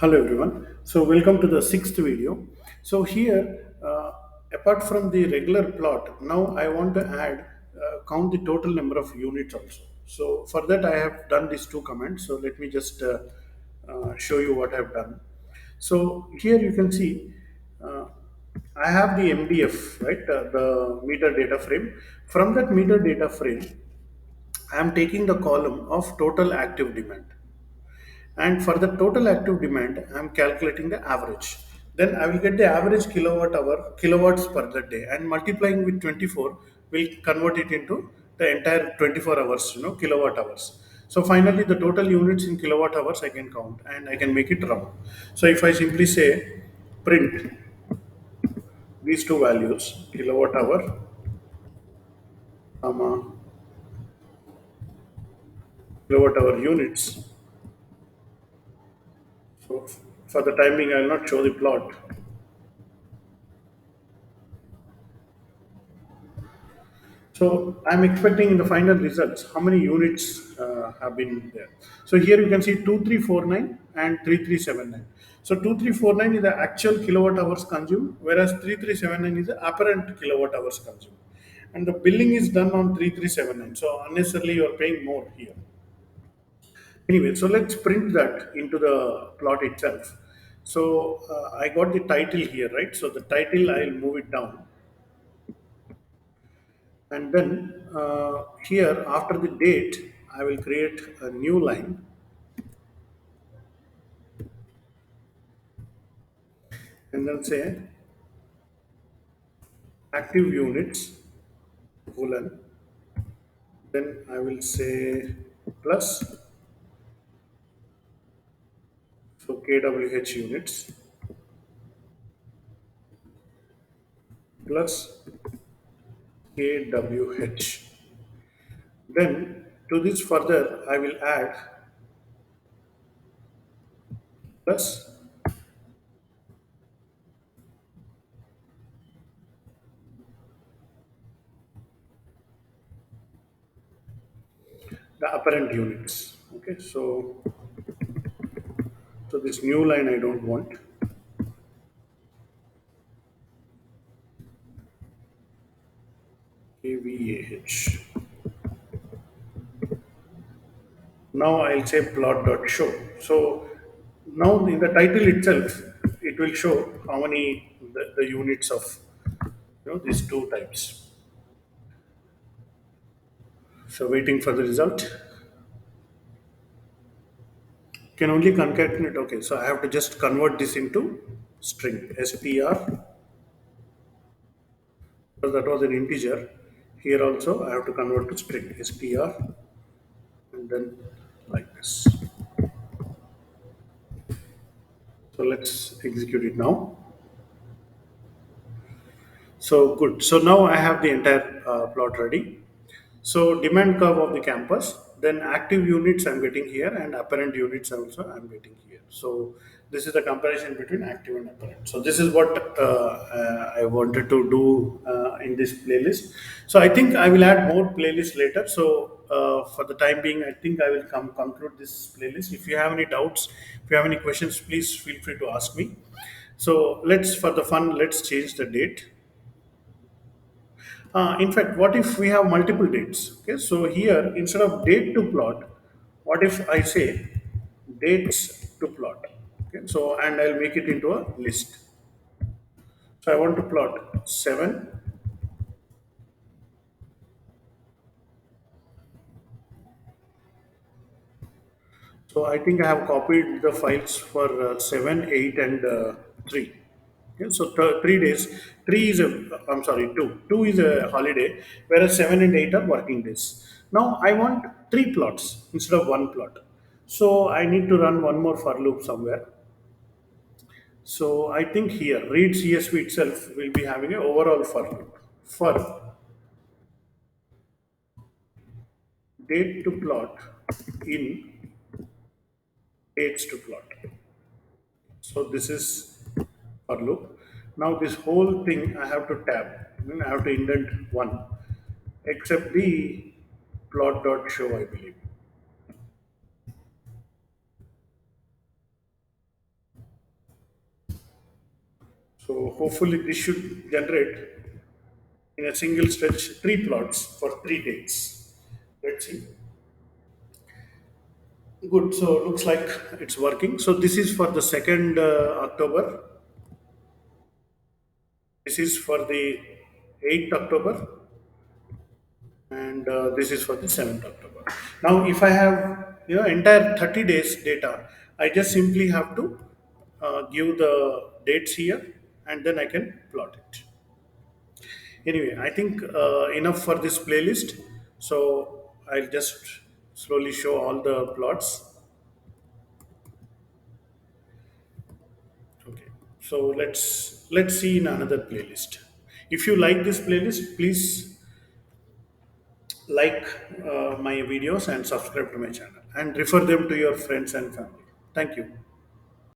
Hello everyone. So welcome to the sixth video. So here, apart from the regular plot, now I want to add count the total number of units also. So for that I have done these two commands. So let me just show you what I have done. So here you can see uh, I have the MDF, right, the meter data frame. From that meter data frame, I am taking the column of total active demand, and for the total active demand I'm calculating the average. Then I will get the average kilowatt hour kilowatts per the day, and multiplying with 24 will convert it into the entire 24 hours, kilowatt hours. So finally the total units in kilowatt hours I can count and I can make it round. So if I simply say print these two values, kilowatt hour comma kilowatt hour units. So for the timing I will not show the plot. So I'm expecting in the final results how many units have been there. So here you can see 2349 and 3379. So 2349 is the actual kilowatt hours consumed, whereas 3379 is the apparent kilowatt hours consumed. And the billing is done on 3379. So unnecessarily you are paying more here. Anyway, so let's print that into the plot itself. So I got the title here, right? So the title I'll move it down, and then here after the date I will create a new line, and then say active units colon, then I will say plus, so kWh units plus kWh. Then to this further I will add plus the apparent units. Okay, so this new line I don't want. kVAH. Now I'll say plot.show. So now in the title itself, it will show how many the units of these two types. So waiting for the result. Can only concatenate. Okay, so I have to just convert this into string str, because that was an integer. Here also I have to convert to string str, and then like this. So let's execute it now. So good. So now I have the entire plot ready. So demand curve of the campus, then active units I'm getting here, and apparent units also I'm getting here. So this is the comparison between active and apparent. So this is what I wanted to do in this playlist. So I think I will add more playlists later. So for the time being, I think I will conclude this playlist. If you have any doubts, if you have any questions, please feel free to ask me. So let's, for the fun, let's change the date. In fact, what if we have multiple dates? Okay, so here instead of date to plot, what if I say dates to plot? Okay, so and I'll make it into a list. So I want to plot 7. So I think I have copied the files for 7, 8, and 3. Okay, so 3 days. 3 is a, I'm sorry, 2. 2 is a holiday, whereas 7 and 8 are working days. Now I want 3 plots instead of 1 plot. So I need to run one more for loop somewhere. So I think here read CSV itself will be having an overall for loop. For date to plot in dates to plot. So this is for loop. Now this whole thing I have to tab. I have to indent one, except the plot dot show, I believe. So hopefully this should generate in a single stretch three plots for 3 days. Let's see. Good. So looks like it's working. So this is for the 2nd October. This is for the 8th October, and this is for the 7th October. Now, if I have entire 30 days data, I just simply have to give the dates here, and then I can plot it. Anyway, I think enough for this playlist. So I'll just slowly show all the plots. Okay. So let's see in another playlist. If you like this playlist, please like my videos and subscribe to my channel and refer them to your friends and family. Thank you.